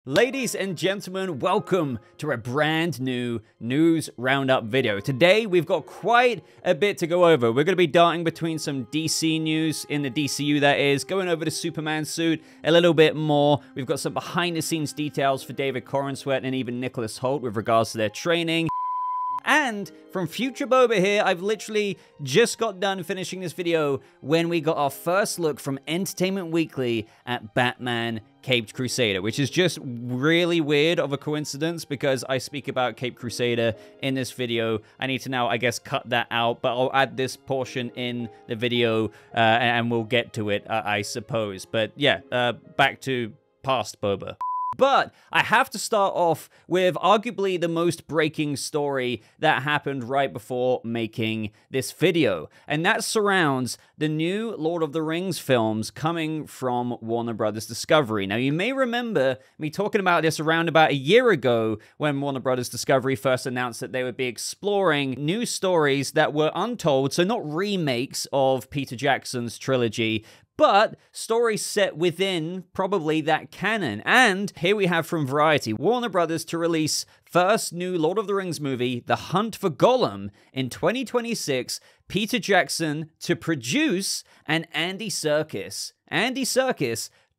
Ladies and gentlemen, welcome to a brand new news roundup video. Today, we've got quite a bit to go over. We're going to be darting between some DC news, in the DCU that is, going over the Superman suit a little bit more. We've got some behind-the-scenes details for David Corenswet and even Nicholas Hoult with regards to their training. And from Future Boba here, I've literally just got done finishing this video when we got our first look from Entertainment Weekly at Batman Caped Crusader, which is just really weird of a coincidence because I speak about Caped Crusader in this video. I need to now, I guess, cut that out, but I'll add this portion in the video and we'll get to it, I suppose. But yeah, back to past Boba. But I have to start off with arguably the most breaking story that happened right before making this video. And that surrounds the new Lord of the Rings films coming from Warner Brothers Discovery. Now, you may remember me talking about this around about a year ago when Warner Brothers Discovery first announced that they would be exploring new stories that were untold, so not remakes of Peter Jackson's trilogy, but stories set within probably that canon. And here we have from Variety, Warner Brothers to release first new Lord of the Rings movie, The Hunt for Gollum, in 2026, Peter Jackson to produce, and Andy Serkis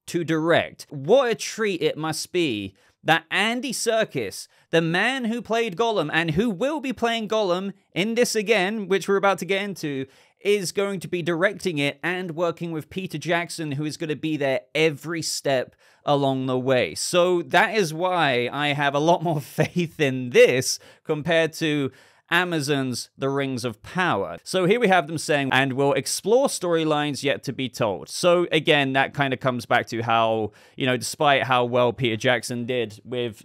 to direct. What a treat it must be that Andy Serkis, the man who played Gollum and who will be playing Gollum in this again, which we're about to get into, is going to be directing it and working with Peter Jackson, who is going to be there every step along the way. So that is why I have a lot more faith in this compared to Amazon's The Rings of Power. So here we have them saying, and we'll explore storylines yet to be told. So again, that kind of comes back to how, despite how well Peter Jackson did with,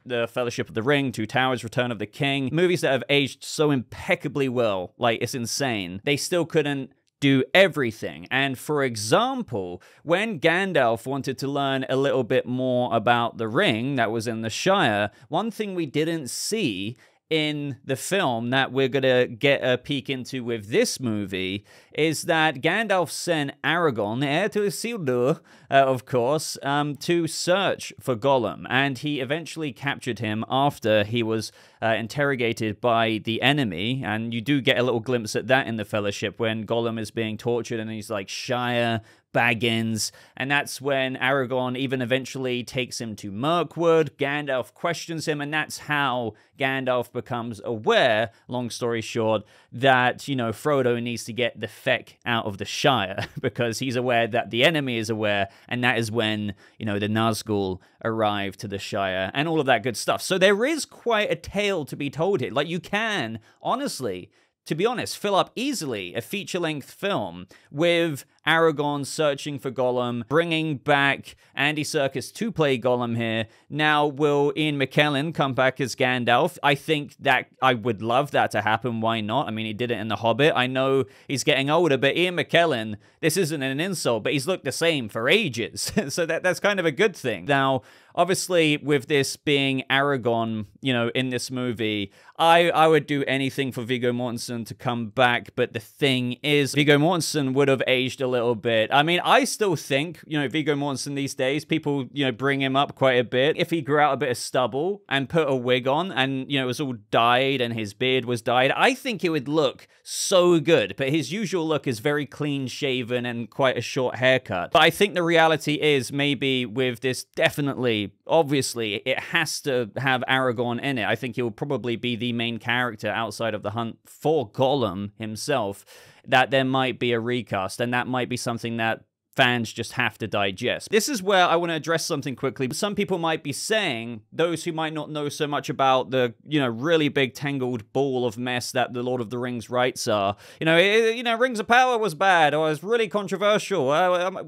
The Fellowship of the Ring, Two Towers, Return of the King, movies that have aged so impeccably well, like, it's insane. They still couldn't do everything. And for example, when Gandalf wanted to learn a little bit more about the ring that was in the Shire, one thing we didn't see in the film that we're gonna get a peek into with this movie is that Gandalf sent Aragorn, heir to Isildur, of course, to search for Gollum, and he eventually captured him after he was interrogated by the enemy, and you do get a little glimpse at that in the Fellowship when Gollum is being tortured and he's like, Shire, Baggins, and that's when Aragorn even eventually takes him to Mirkwood. Gandalf questions him, and that's how Gandalf becomes aware, long story short, that, Frodo needs to get the feck out of the Shire, because he's aware that the enemy is aware, and that is when, the Nazgul arrive to the Shire, and all of that good stuff. So there is quite a tale to be told here. Like, you can, honestly, to be honest, fill up easily a feature-length film with Aragorn searching for Gollum, bringing back Andy Serkis to play Gollum here. Now, will Ian McKellen come back as Gandalf? I think that I would love that to happen. Why not? I mean, he did it in The Hobbit. I know he's getting older, but Ian McKellen, this isn't an insult, but he's looked the same for ages. So that's kind of a good thing. Now, obviously, with this being Aragorn, in this movie, I would do anything for Viggo Mortensen to come back, but the thing is, Viggo Mortensen would have aged a little bit. I mean, I still think, Viggo Mortensen these days, people, bring him up quite a bit. If he grew out a bit of stubble and put a wig on and, it was all dyed and his beard was dyed, I think it would look so good. But his usual look is very clean shaven and quite a short haircut. But I think the reality is maybe with this, definitely, obviously, it has to have Aragorn in it. I think he will probably be the main character outside of the hunt for Gollum himself, that there might be a recast, and that might be something that fans just have to digest. This is where I want to address something quickly. Some people might be saying, those who might not know so much about the, really big tangled ball of mess that the Lord of the Rings rights are, Rings of Power was bad, or it's really controversial.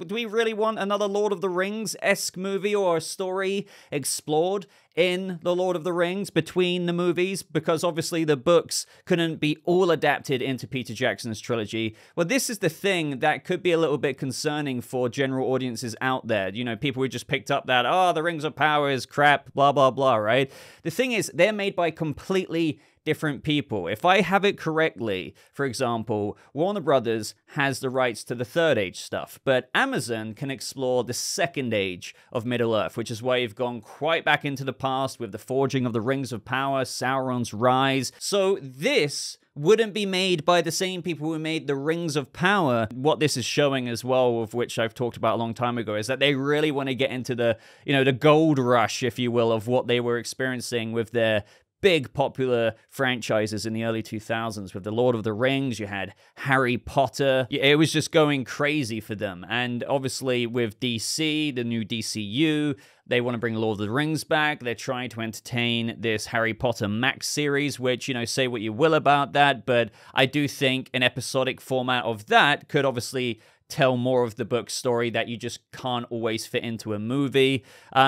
Do we really want another Lord of the Rings-esque movie or a story explored in The Lord of the Rings between the movies? Because obviously the books couldn't be all adapted into Peter Jackson's trilogy. Well, this is the thing that could be a little bit concerning for general audiences out there. People who just picked up that, The Rings of Power is crap, blah, blah, blah, right? The thing is, they're made by completely different people. If I have it correctly, for example, Warner Brothers has the rights to the Third Age stuff, but Amazon can explore the Second Age of Middle-earth, which is why you've gone quite back into the past with the forging of the Rings of Power, Sauron's rise. So this wouldn't be made by the same people who made the Rings of Power. What this is showing as well, of which I've talked about a long time ago, is that they really want to get into the, the gold rush, if you will, of what they were experiencing with their big popular franchises in the early 2000s. With the Lord of the Rings, you had Harry Potter. It was just going crazy for them. And obviously with DC, the new DCU, they want to bring Lord of the Rings back. They're trying to entertain this Harry Potter Max series, which, say what you will about that, but I do think an episodic format of that could obviously tell more of the book story that you just can't always fit into a movie.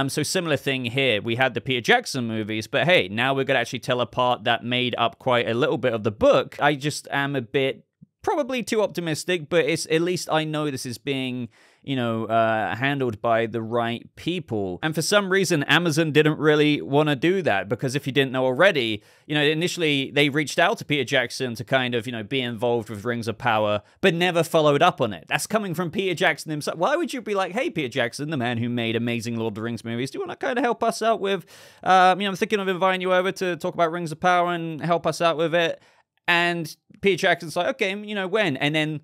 So similar thing here. We had the Peter Jackson movies, but hey, now we're going to actually tell a part that made up quite a little bit of the book. I just am a bit probably too optimistic, but it's at least I know this is being handled by the right people. And for some reason, Amazon didn't really want to do that, because if you didn't know already, initially they reached out to Peter Jackson to kind of, be involved with Rings of Power, but never followed up on it. That's coming from Peter Jackson himself. Why would you be like, hey, Peter Jackson, the man who made amazing Lord of the Rings movies, do you want to kind of help us out with, I'm thinking of inviting you over to talk about Rings of Power and help us out with it. And Peter Jackson's like, okay, when? And then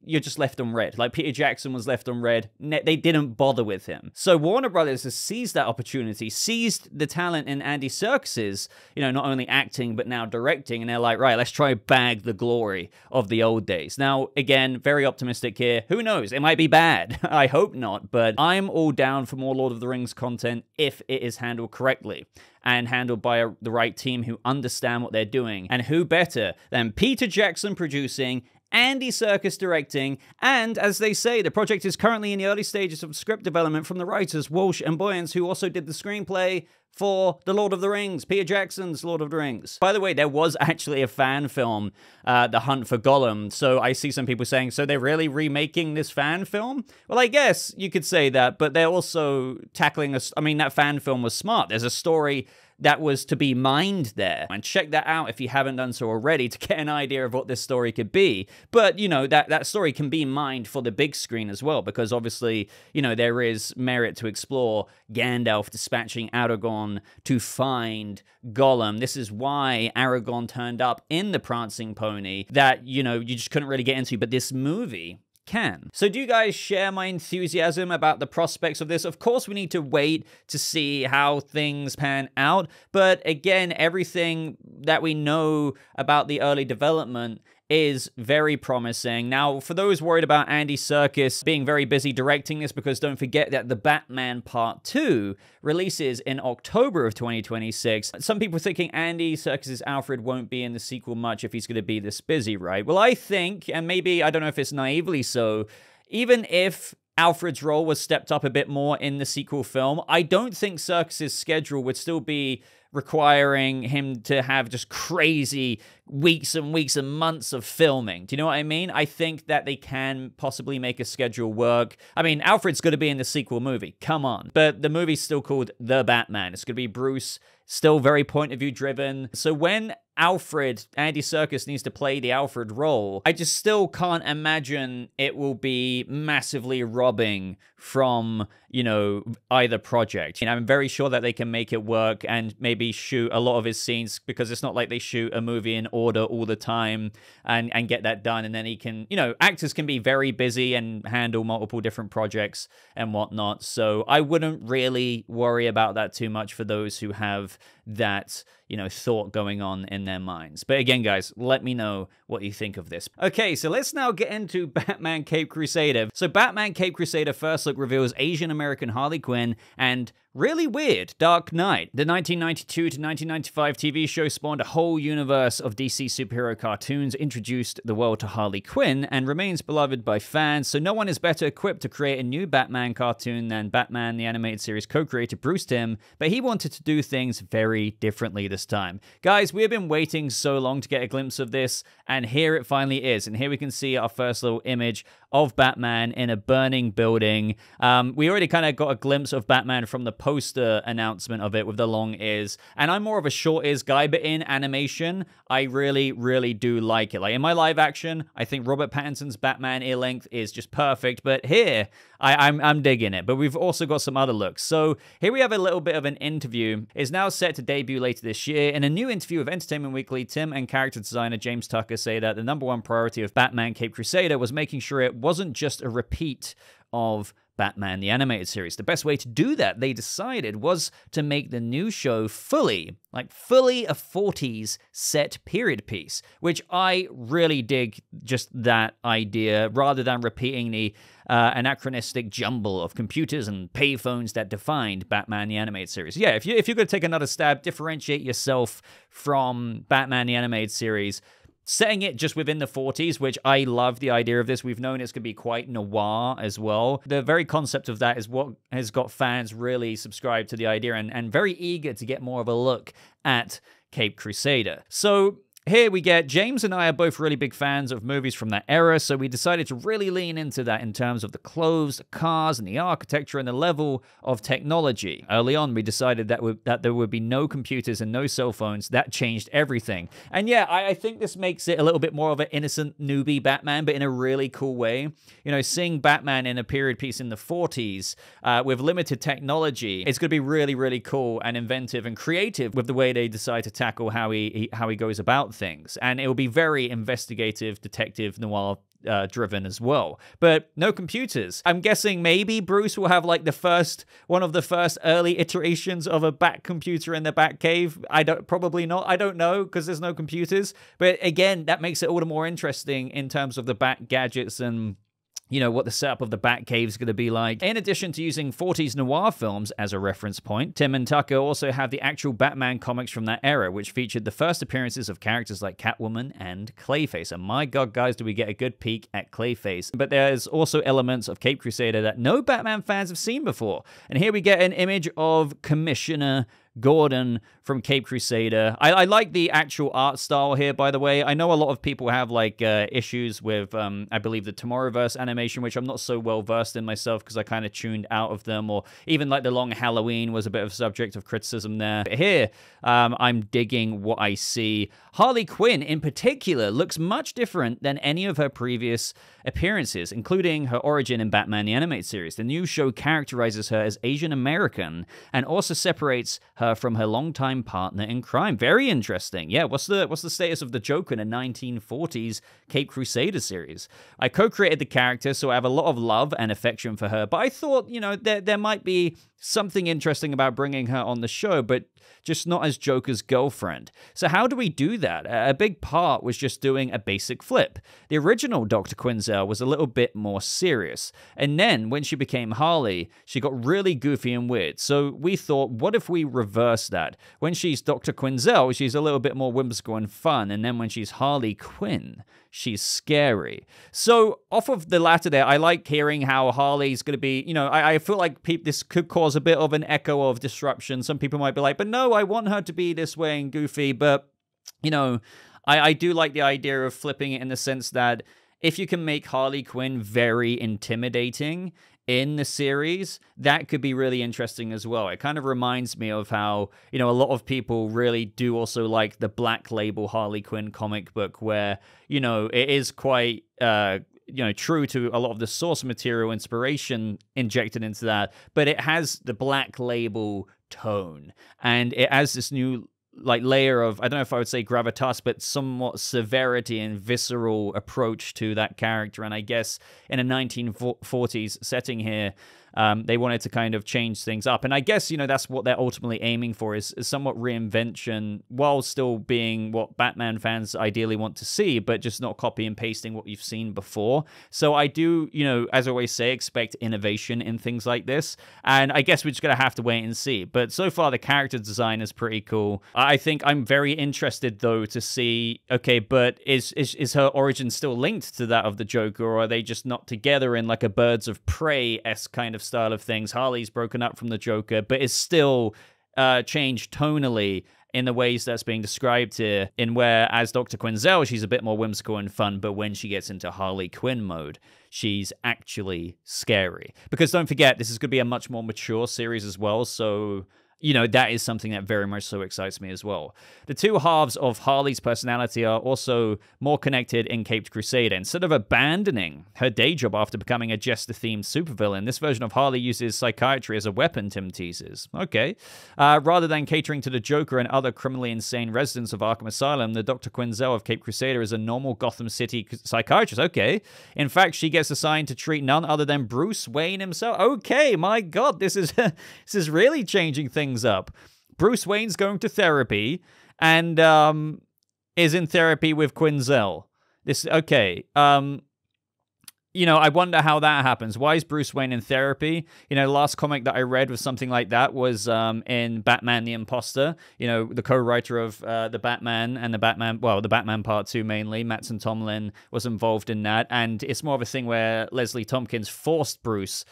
you're just left on red. Like, Peter Jackson was left on red. They didn't bother with him. So Warner Brothers has seized that opportunity, seized the talent in Andy Serkis's, not only acting, but now directing. And they're like, right, let's try bag the glory of the old days. Now, again, very optimistic here. Who knows? It might be bad. I hope not. But I'm all down for more Lord of the Rings content if it is handled correctly and handled by the right team who understand what they're doing. And who better than Peter Jackson producing, Andy Serkis directing, and as they say, the project is currently in the early stages of script development from the writers Walsh and Boyens, who also did the screenplay for The Lord of the Rings, Peter Jackson's Lord of the Rings. By the way, there was actually a fan film, The Hunt for Gollum, so I see some people saying, so they're really remaking this fan film? Well, I guess you could say that, but they're also tackling that fan film was smart. There's a story that was to be mined there. And check that out if you haven't done so already to get an idea of what this story could be. But, that story can be mined for the big screen as well, because obviously, there is merit to explore Gandalf dispatching Aragorn to find Gollum. This is why Aragorn turned up in the Prancing Pony that, you just couldn't really get into. But this movie can. So do you guys share my enthusiasm about the prospects of this? Of course, we need to wait to see how things pan out. But again, everything that we know about the early development is very promising. Now, for those worried about Andy Serkis being very busy directing this, because don't forget that The Batman Part 2 releases in October of 2026. Some people are thinking Andy Serkis's Alfred won't be in the sequel much if he's going to be this busy, right? Well, I think, and maybe, I don't know if it's naively so, even if Alfred's role was stepped up a bit more in the sequel film, I don't think Serkis's schedule would still be requiring him to have just crazy weeks and weeks and months of filming. Do you know what I mean? I think that they can possibly make a schedule work. Alfred's going to be in the sequel movie. Come on. But the movie's still called The Batman. It's going to be Bruce, still very point of view driven. So when Andy Serkis needs to play the Alfred role, I just still can't imagine it will be massively robbing from, either project. I'm very sure that they can make it work and maybe shoot a lot of his scenes, because it's not like they shoot a movie in order all the time and get that done. And then he can, actors can be very busy and handle multiple different projects and whatnot. So I wouldn't really worry about that too much for those who have that, thought going on in their minds. But again, guys, let me know what you think of this. Okay, so let's now get into Batman Caped Crusader. So Batman Caped Crusader first look reveals Asian American Harley Quinn and really weird Dark Knight. The 1992 to 1995 TV show spawned a whole universe of DC superhero cartoons, introduced the world to Harley Quinn, and remains beloved by fans, so no one is better equipped to create a new Batman cartoon than Batman the Animated Series co-creator Bruce Timm, but he wanted to do things very differently this time. Guys, we have been waiting so long to get a glimpse of this, and here it finally is, and here we can see our first little image of Batman in a burning building. We already kind of got a glimpse of Batman from the poster announcement of it with the long ears. And I'm more of a short ears guy, but in animation, I really, really do like it. Like in my live action, I think Robert Pattinson's Batman ear length is just perfect. But here, I'm digging it. But we've also got some other looks. So here we have a little bit of an interview. It's now set to debut later this year. In a new interview with Entertainment Weekly, Tim and character designer James Tucker say that the #1 priority of Batman Caped Crusader was making sure it wasn't just a repeat of Batman the Animated Series. The best way to do that, they decided, was to make the new show fully a 40s set period piece, which I really dig just that idea, rather than repeating the anachronistic jumble of computers and payphones that defined Batman the Animated Series. Yeah, if you're going to take another stab, differentiate yourself from Batman the Animated Series, setting it just within the 40s, which I love the idea of this. We've known it's going to be quite noir as well. The very concept of that is what has got fans really subscribed to the idea and very eager to get more of a look at Caped Crusader. So here we get, James and I are both really big fans of movies from that era, so we decided to really lean into that in terms of the clothes, the cars, and the architecture, and the level of technology. Early on, we decided that there would be no computers and no cell phones. That changed everything. And yeah, I think this makes it a little bit more of an innocent newbie Batman, but in a really cool way. You know, seeing Batman in a period piece in the 40s with limited technology, it's going to be really, really cool and inventive and creative with the way they decide to tackle how he goes about things, and it will be very investigative, detective, noir driven as well. But no computers. I'm guessing maybe Bruce will have like one of the first early iterations of a Bat computer in the Batcave. Probably not. I don't know, because there's no computers. But again, that makes it all the more interesting in terms of the Bat gadgets and, you know, what the setup of the Batcave is going to be like. In addition to using 40s noir films as a reference point, Tim and Tucker also have the actual Batman comics from that era, which featured the first appearances of characters like Catwoman and Clayface. And my God, guys, do we get a good peek at Clayface. But there's also elements of Caped Crusader that no Batman fans have seen before. And here we get an image of Commissioner Gordon from Caped Crusader. I like the actual art style here, by the way. I know a lot of people have like issues with, I believe, the Tomorrowverse animation, which I'm not so well versed in myself because I kind of tuned out of them, or even like the Long Halloween was a bit of a subject of criticism there. But here, I'm digging what I see. Harley Quinn, in particular, looks much different than any of her previous appearances, including her origin in Batman the Animated Series. The new show characterizes her as Asian American and also separates her from her longtime partner in crime. Very interesting. Yeah, what's the status of the Joker in the 1940s Caped Crusader series? I co-created the character, so I have a lot of love and affection for her, but I thought, you know, there might be something interesting about bringing her on the show, but just not as Joker's girlfriend. So how do we do that? A big part was just doing a basic flip. The original Dr. Quinzel was a little bit more serious, and then when she became Harley, she got really goofy and weird. So we thought, what if we reverse that? When she's Dr. Quinzel, she's a little bit more whimsical and fun, and then when she's Harley Quinn, she's scary. So off of the latter there, I like hearing how Harley's going to be, you know, I feel like this could cause a bit of an echo of disruption. Some people might be like, but no, I want her to be this way and goofy. But, you know, I do like the idea of flipping it in the sense that if you can make Harley Quinn very intimidating in the series, that could be really interesting as well. It kind of reminds me of how, you know, a lot of people really do also like the Black Label Harley Quinn comic book, where, you know, it is quite, you know, true to a lot of the source material inspiration injected into that, but it has the Black Label tone, and it has this new like layer of, I don't know if I would say gravitas, but somewhat severity and visceral approach to that character. And I guess in a 1940s setting here, they wanted to kind of change things up. And I guess, you know, that's what they're ultimately aiming for, is somewhat reinvention while still being what Batman fans ideally want to see, but just not copy and pasting what you've seen before. So I do, you know, as I always say, expect innovation in things like this. And I guess we're just going to have to wait and see. But so far, the character design is pretty cool. I think I'm very interested, though, to see, okay, but is her origin still linked to that of the Joker, or are they just not together in like a Birds of Prey-esque kind of style of things? Harley's broken up from the Joker, but is still changed tonally in the ways that's being described here, in where as Dr. Quinzel, she's a bit more whimsical and fun, but when she gets into Harley Quinn mode, she's actually scary. Because don't forget, this is going to be a much more mature series as well, so you know, that is something that very much so excites me as well. The two halves of Harley's personality are also more connected in Caped Crusader. Instead of abandoning her day job after becoming a Jester-themed supervillain, this version of Harley uses psychiatry as a weapon, Tim teases. Okay. Rather than catering to the Joker and other criminally insane residents of Arkham Asylum, the Dr. Quinzel of Caped Crusader is a normal Gotham City psychiatrist. Okay. In fact, she gets assigned to treat none other than Bruce Wayne himself. Okay, my God, this is really changing things up. Bruce Wayne's going to therapy and is in therapy with Quinzel. Okay. You know, I wonder how that happens. Why is Bruce Wayne in therapy? You know, the last comic that I read was something like that was in Batman the Imposter. You know, the co-writer of the Batman and the Batman Part 2 mainly, Mattson Tomlin, was involved in that. And it's more of a thing where Leslie Tompkins forced Bruce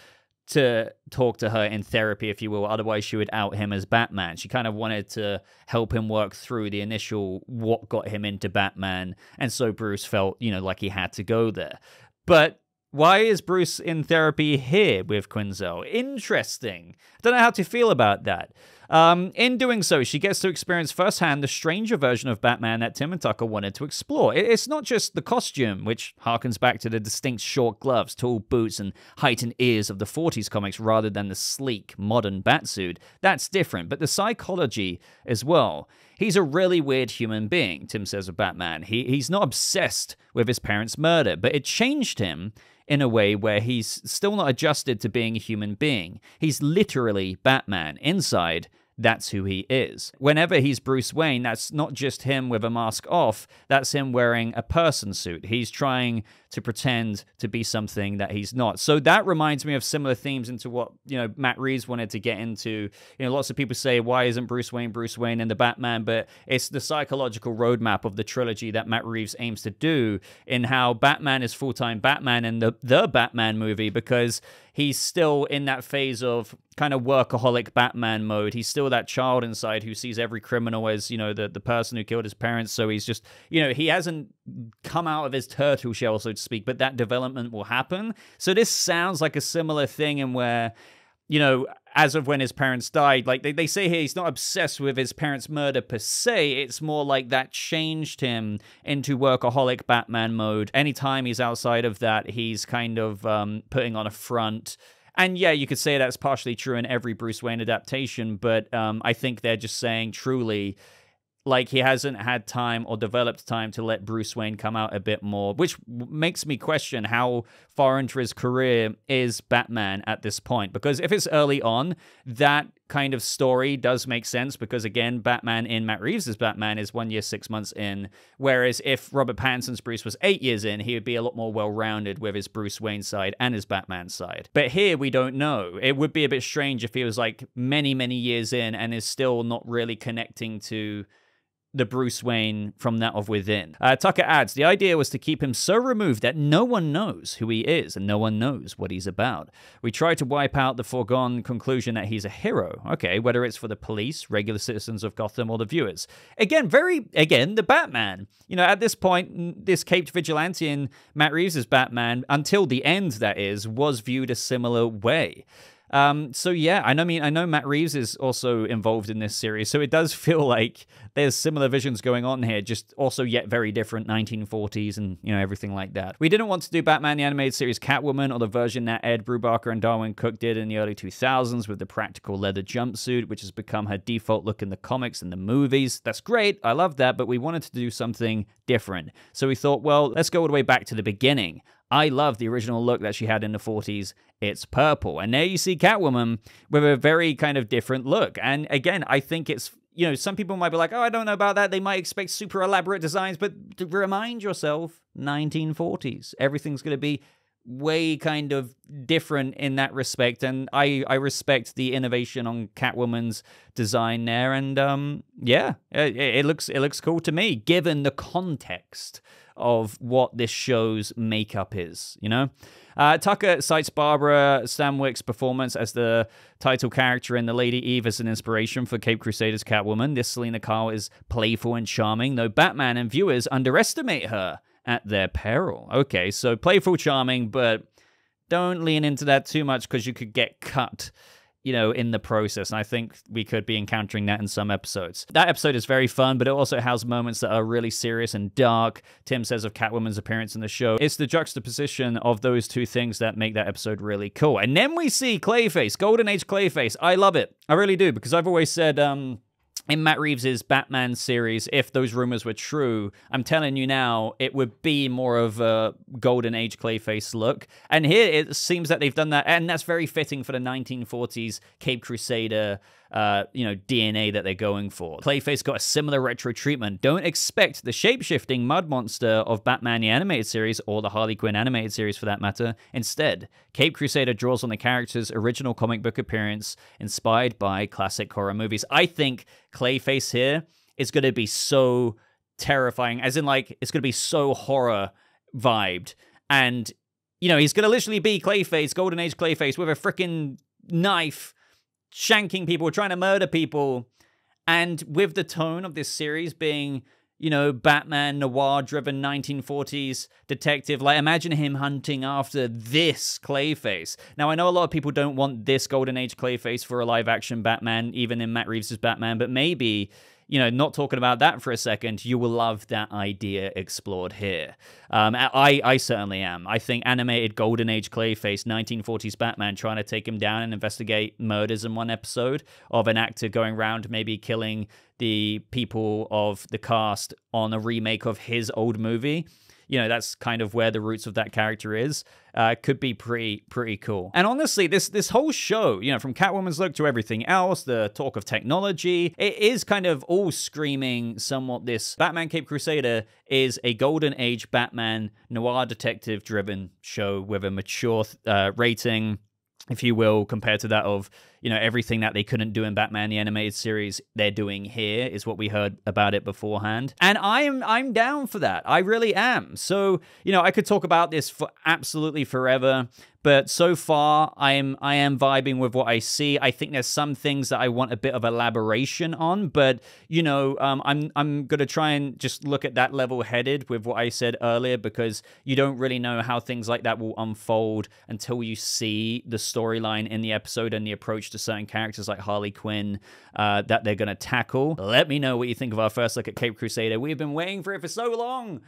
to talk to her in therapy, if you will. Otherwise, she would out him as Batman. She kind of wanted to help him work through the initial what got him into Batman. And so Bruce felt, you know, like he had to go there. But why is Bruce in therapy here with Quinzel? Interesting. I don't know how to feel about that. In doing so, she gets to experience firsthand the stranger version of Batman that Tim and Tucker wanted to explore. It's not just the costume, which harkens back to the distinct short gloves, tall boots, and heightened ears of the 40s comics rather than the sleek, modern Batsuit. That's different, but the psychology as well. He's a really weird human being, Tim says of Batman. He's not obsessed with his parents' murder, but it changed him in a way where he's still not adjusted to being a human being. He's literally Batman. Inside, that's who he is. Whenever he's Bruce Wayne, that's not just him with a mask off, that's him wearing a person suit. He's trying to pretend to be something that he's not. So that reminds me of similar themes into what, you know, Matt Reeves wanted to get into. You know, lots of people say, why isn't Bruce Wayne in the Batman? But it's the psychological roadmap of the trilogy that Matt Reeves aims to do in how Batman is full-time Batman in the Batman movie, because he's still in that phase of kind of workaholic Batman mode. He's still that child inside who sees every criminal as, you know, the person who killed his parents. So he's just, you know, he hasn't come out of his turtle shell, so to speak, but that development will happen. So this sounds like a similar thing in where, you know, as of when his parents died, like they say here, he's not obsessed with his parents' murder per se. It's more like that changed him into workaholic Batman mode. Anytime he's outside of that, he's kind of putting on a front. And yeah, you could say that's partially true in every Bruce Wayne adaptation, but I think they're just saying truly, like, he hasn't had time or developed time to let Bruce Wayne come out a bit more, which makes me question how far into his career is Batman at this point. Because if it's early on, that kind of story does make sense, because again, Batman in Matt Reeves' Batman is 1 year, 6 months in, whereas if Robert Pattinson's Bruce was 8 years in, he would be a lot more well-rounded with his Bruce Wayne side and his Batman side. But here, we don't know. It would be a bit strange if he was like many, many years in and is still not really connecting to the Bruce Wayne from that of within. Tucker adds, the idea was to keep him so removed that no one knows who he is and no one knows what he's about. We try to wipe out the foregone conclusion that he's a hero. Okay, whether it's for the police, regular citizens of Gotham, or the viewers. Again, the Batman. You know, at this point, this caped vigilante in Matt Reeves' Batman, until the end, that is, was viewed a similar way. So yeah, I know Matt Reeves is also involved in this series, so it does feel like there's similar visions going on here, just also yet very different 1940s and, you know, everything like that. We didn't want to do Batman the Animated Series Catwoman or the version that Ed Brubaker and Darwyn Cooke did in the early 2000s with the practical leather jumpsuit, which has become her default look in the comics and the movies. That's great, I love that, but we wanted to do something different. So we thought, well, let's go all the way back to the beginning. I love the original look that she had in the 40s. It's purple. And there you see Catwoman with a very kind of different look. And again, I think it's, you know, some people might be like, oh, I don't know about that. They might expect super elaborate designs. But to remind yourself, 1940s. Everything's going to be way kind of different in that respect, and I respect the innovation on Catwoman's design there, and yeah, it looks cool to me, given the context of what this show's makeup is, you know? Tucker cites Barbara Stanwyck's performance as the title character in The Lady Eve as an inspiration for Caped Crusader's Catwoman. This Selena Kyle is playful and charming, though Batman and viewers underestimate her at their peril. Okay, so playful, charming, but don't lean into that too much because you could get cut, you know, in the process. And I think we could be encountering that in some episodes. That episode is very fun, but it also has moments that are really serious and dark. Tim says of Catwoman's appearance in the show, it's the juxtaposition of those two things that make that episode really cool. And then we see Clayface, Golden Age Clayface. I love it. I really do, because I've always said, in Matt Reeves' Batman series, if those rumors were true, I'm telling you now, it would be more of a Golden Age Clayface look. And here it seems that they've done that, and that's very fitting for the 1940s Caped Crusader, you know, DNA that they're going for. Clayface got a similar retro treatment. Don't expect the shape-shifting mud monster of Batman the Animated Series, or the Harley Quinn Animated Series for that matter. Instead, Caped Crusader draws on the character's original comic book appearance, inspired by classic horror movies. I think Clayface here is going to be so terrifying, as in, like, it's going to be so horror vibed. And, you know, he's going to literally be Clayface, Golden Age Clayface, with a freaking knife, shanking people, trying to murder people. And with the tone of this series being, you know, Batman noir-driven 1940s detective, like, imagine him hunting after this Clayface. Now, I know a lot of people don't want this Golden Age Clayface for a live-action Batman, even in Matt Reeves' Batman, but maybe, you know, not talking about that for a second, you will love that idea explored here. I certainly am. I think animated Golden Age Clayface, 1940s Batman, trying to take him down and investigate murders in one episode of an actor going around maybe killing the people of the cast on a remake of his old movie. You know, that's kind of where the roots of that character is. Could be pretty cool. And honestly, this whole show, you know, from Catwoman's look to everything else, the talk of technology, it is kind of all screaming somewhat this Batman Caped Crusader is a Golden Age Batman noir detective-driven show with a mature rating, if you will, compared to that of, you know, everything that they couldn't do in Batman the Animated Series, they're doing here, is what we heard about it beforehand. And I'm down for that. I really am. So, you know, I could talk about this for absolutely forever, but so far I am vibing with what I see. I think there's some things that I want a bit of elaboration on, but, you know, I'm gonna try and just look at that level-headed with what I said earlier, because you don't really know how things like that will unfold until you see the storyline in the episode and the approach to certain characters like Harley Quinn that they're going to tackle. Let me know what you think of our first look at Caped Crusader. We've been waiting for it for so long,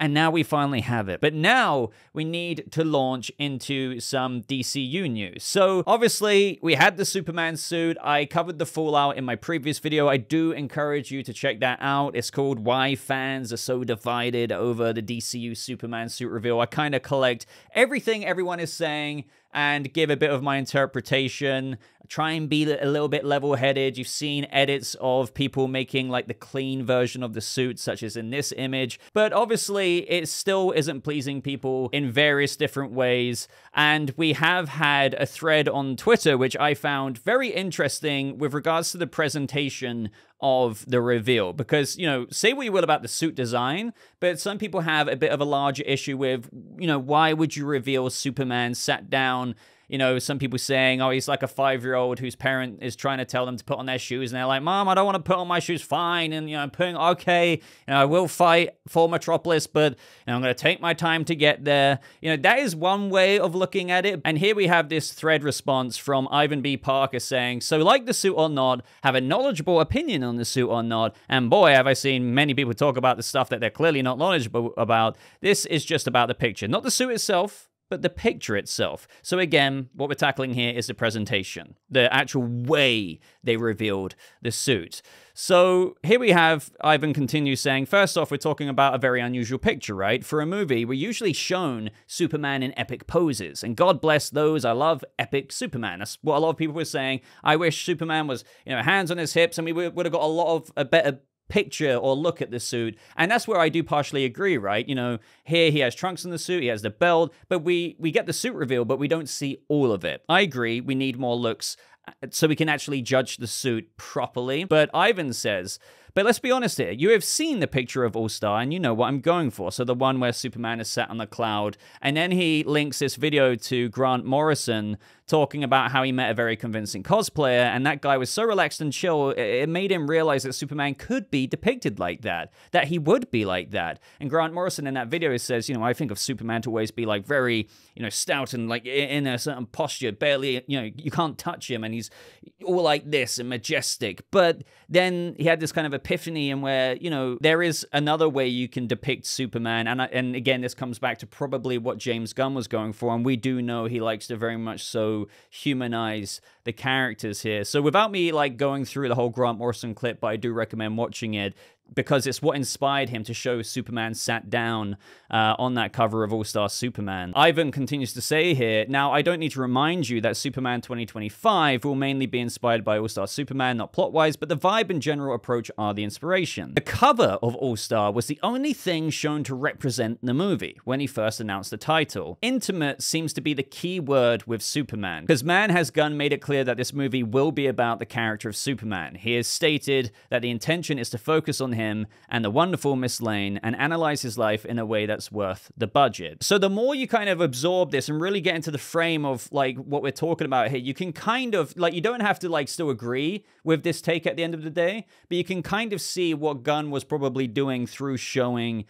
and now we finally have it. But now we need to launch into some DCU news. So obviously we had the Superman suit. I covered the fallout in my previous video. I do encourage you to check that out. It's called Why Fans Are So Divided Over the DCU Superman Suit Reveal. I kind of collect everything everyone is saying and give a bit of my interpretation, try and be a little bit level-headed. You've seen edits of people making like the clean version of the suit, such as in this image, but obviously it still isn't pleasing people in various different ways. And we have had a thread on Twitter, which I found very interesting with regards to the presentation of the reveal, because, you know, say what you will about the suit design, but some people have a bit of a larger issue with, you know, why would you reveal Superman sat down? You know, some people saying, oh, he's like a 5-year-old whose parent is trying to tell them to put on their shoes, and they're like, Mom, I don't want to put on my shoes. Fine. And, you know, I'm putting, okay, you know, I will fight for Metropolis, but, you know, I'm going to take my time to get there. You know, that is one way of looking at it. And here we have this thread response from Ivan B. Parker saying, so like the suit or not, have a knowledgeable opinion on the suit or not, and boy, have I seen many people talk about the stuff that they're clearly not knowledgeable about. This is just about the picture, not the suit itself, but the picture itself. So again, what we're tackling here is the presentation, the actual way they revealed the suit. So here we have Ivan continues saying, first off, we're talking about a very unusual picture, right? For a movie, we're usually shown Superman in epic poses, and God bless those. I love epic Superman. That's what a lot of people were saying. I wish Superman was, you know, hands on his hips, and we would have got a lot of a better picture or look at the suit. And that's where I do partially agree, right? You know, here he has trunks in the suit, he has the belt, but we get the suit reveal, but we don't see all of it. I agree, we need more looks so we can actually judge the suit properly. But Ivan says, but let's be honest here, you have seen the picture of All-Star and you know what I'm going for. So the one where Superman is sat on the cloud. And then he links this video to Grant Morrison talking about how he met a very convincing cosplayer, and that guy was so relaxed and chill, it made him realize that Superman could be depicted like that he would be like that. And Grant Morrison in that video says, you know, I think of Superman to always be like very, you know, stout and like in a certain posture, barely, you know, you can't touch him, and he's all like this and majestic. But then he had this kind of epiphany in where, you know, there is another way you can depict Superman, and again, this comes back to probably what James Gunn was going for, and we do know he likes to very much so humanize the characters here. So without me like going through the whole Grant Morrison clip, but I do recommend watching it because it's what inspired him to show Superman sat down on that cover of All-Star Superman. Ivan continues to say here, now I don't need to remind you that Superman 2025 will mainly be inspired by All-Star Superman, not plot-wise, but the vibe and general approach are the inspiration. The cover of All-Star was the only thing shown to represent the movie when he first announced the title. Intimate seems to be the key word with Superman, because man has Gunn made it clear that this movie will be about the character of Superman. He has stated that the intention is to focus on him and the wonderful Miss Lane and analyze his life in a way that's worth the budget. So the more you kind of absorb this and really get into the frame of like what we're talking about here, you can kind of like, you don't have to like still agree with this take at the end of the day, but you can kind of see what Gunn was probably doing through showing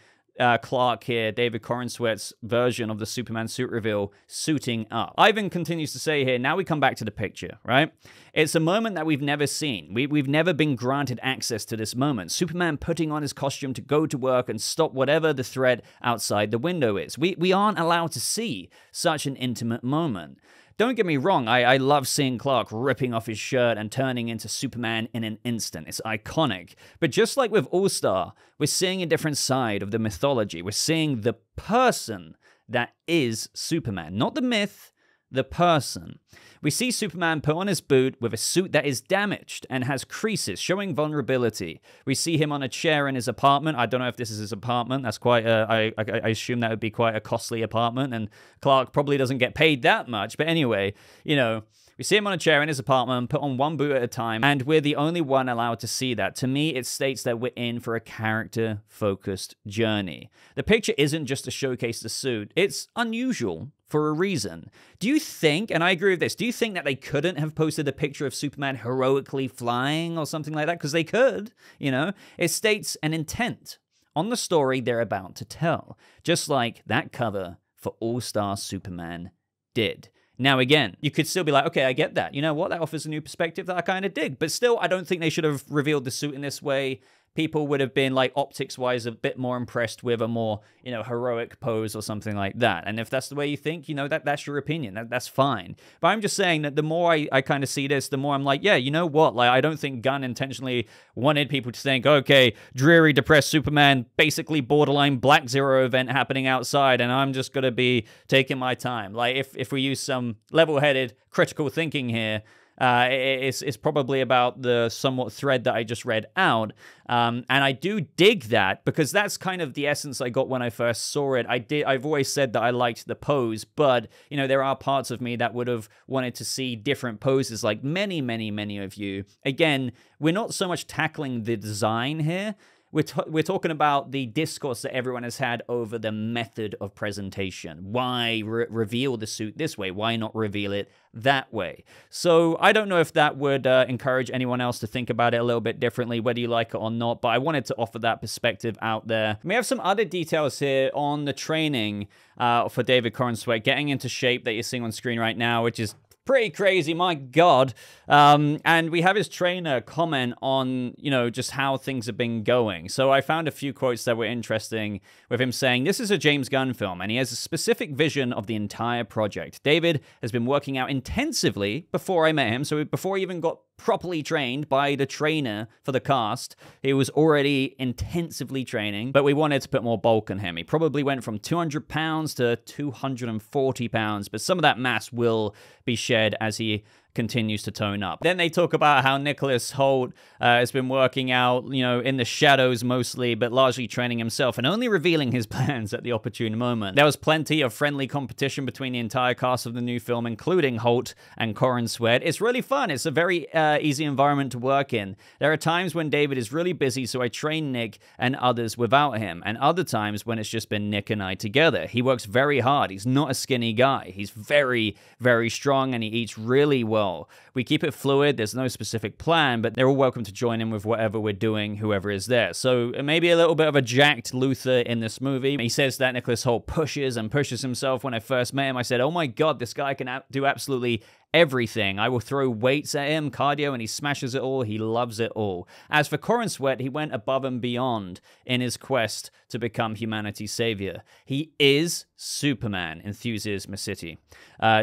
Clark here, David Corenswet's version of the Superman suit reveal, suiting up. Ivan continues to say here, now we come back to the picture, right? It's a moment that we've never seen. We've never been granted access to this moment. Superman putting on his costume to go to work and stop whatever the threat outside the window is. We aren't allowed to see such an intimate moment. Don't get me wrong, I love seeing Clark ripping off his shirt and turning into Superman in an instant. It's iconic. But just like with All-Star, we're seeing a different side of the mythology. We're seeing the person that is Superman, not the myth, the person. We see Superman put on his boot with a suit that is damaged and has creases, showing vulnerability. We see him on a chair in his apartment. I don't know if this is his apartment. That's quite I assume that would be quite a costly apartment, and Clark probably doesn't get paid that much. But anyway, you know, we see him on a chair in his apartment, put on one boot at a time, and we're the only one allowed to see that. To me, it states that we're in for a character-focused journey. The picture isn't just to showcase the suit. It's unusual for a reason. Do you think, and I agree with this, do you think that they couldn't have posted a picture of Superman heroically flying or something like that? Because they could, you know? It states an intent on the story they're about to tell, just like that cover for All-Star Superman did. Now, again, you could still be like, okay, I get that. You know what? That offers a new perspective that I kind of dig. But still, I don't think they should have revealed the suit in this way. People would have been, like, optics-wise, a bit more impressed with a more, you know, heroic pose or something like that. And if that's the way you think, you know, that's your opinion. That's fine. But I'm just saying that the more I kind of see this, the more I'm like, yeah, you know what? Like, I don't think Gunn intentionally wanted people to think, okay, dreary, depressed Superman, basically borderline Black Zero event happening outside, and I'm just going to be taking my time. Like, if we use some level-headed, critical thinking here, it's probably about the somewhat thread that I just read out. And I do dig that because that's kind of the essence I got when I first saw it. I've always said that I liked the pose, but, you know, there are parts of me that would have wanted to see different poses like many, many, many of you. Again, we're not so much tackling the design here. We're talking about the discourse that everyone has had over the method of presentation. Why reveal the suit this way? Why not reveal it that way? So I don't know if that would encourage anyone else to think about it a little bit differently, whether you like it or not, but I wanted to offer that perspective out there. We have some other details here on the training for David Corenswet getting into shape that you're seeing on screen right now, which is pretty crazy, my God. And we have his trainer comment on, you know, just how things have been going. So I found a few quotes that were interesting with him saying, this is a James Gunn film, and he has a specific vision of the entire project. David has been working out intensively before I met him, so before he even got properly trained by the trainer for the cast, he was already intensively training, but we wanted to put more bulk on him. He probably went from 200 pounds to 240 pounds, but some of that mass will be shed as he continues to tone up. Then they talk about how Nicholas Hoult has been working out, you know, in the shadows mostly, but largely training himself and only revealing his plans at the opportune moment. There was plenty of friendly competition between the entire cast of the new film, including Hoult and Corenswet. It's really fun. It's a very easy environment to work in. There are times when David is really busy, so I train Nick and others without him, and other times when it's just been Nick and I together. He works very hard. He's not a skinny guy. He's very, very strong, and he eats really well. We keep it fluid. There's no specific plan, but they're all welcome to join in with whatever we're doing, whoever is there. So maybe a little bit of a jacked Luther in this movie. He says that Nicholas Hoult pushes and pushes himself. When I first met him, I said, oh my God, this guy can do absolutely everything. I will throw weights at him, cardio, and he smashes it all. He loves it all. As for Corenswet, he went above and beyond in his quest to become humanity's savior. He is Superman, enthuses City.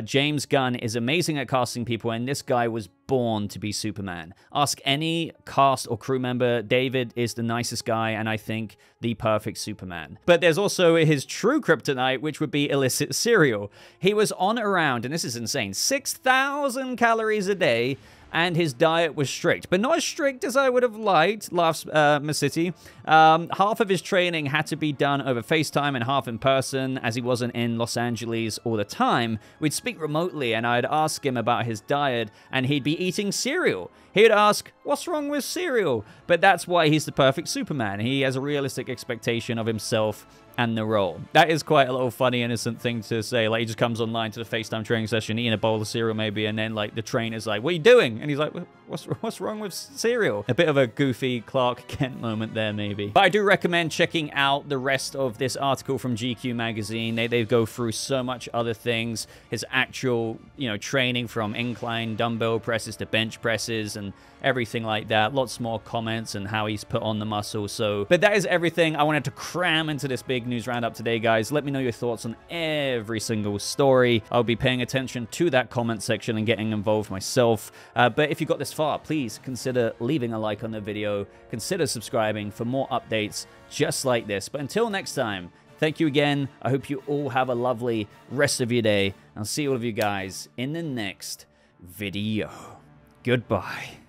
James Gunn is amazing at casting people, and this guy was born to be Superman. Ask any cast or crew member. David is the nicest guy, and I think the perfect Superman. But there's also his true kryptonite, which would be illicit cereal. He was on around, and this is insane, 6,000 calories a day, and his diet was strict, but not as strict as I would have liked, laughs City. Half of his training had to be done over FaceTime and half in person, as he wasn't in Los Angeles all the time. We'd speak remotely, and I'd ask him about his diet, and he'd be eating cereal. He'd ask, what's wrong with cereal? But that's why he's the perfect Superman. He has a realistic expectation of himself and the role. That is quite a little funny, innocent thing to say. Like, he just comes online to the FaceTime training session, eating a bowl of cereal maybe, and then, like, the trainer's like, what are you doing? And he's like, what's wrong with cereal? A bit of a goofy Clark Kent moment there, maybe. But I do recommend checking out the rest of this article from GQ magazine. They go through so much other things. His actual, you know, training from incline dumbbell presses to bench presses and everything like that. Lots more comments and how he's put on the muscle. So, but that is everything I wanted to cram into this big news roundup today, guys. Let me know your thoughts on every single story. I'll be paying attention to that comment section and getting involved myself. But if you got this far, please consider leaving a like on the video. Consider subscribing for more updates just like this. But until next time, thank you again. I hope you all have a lovely rest of your day. I'll see all of you guys in the next video. Goodbye.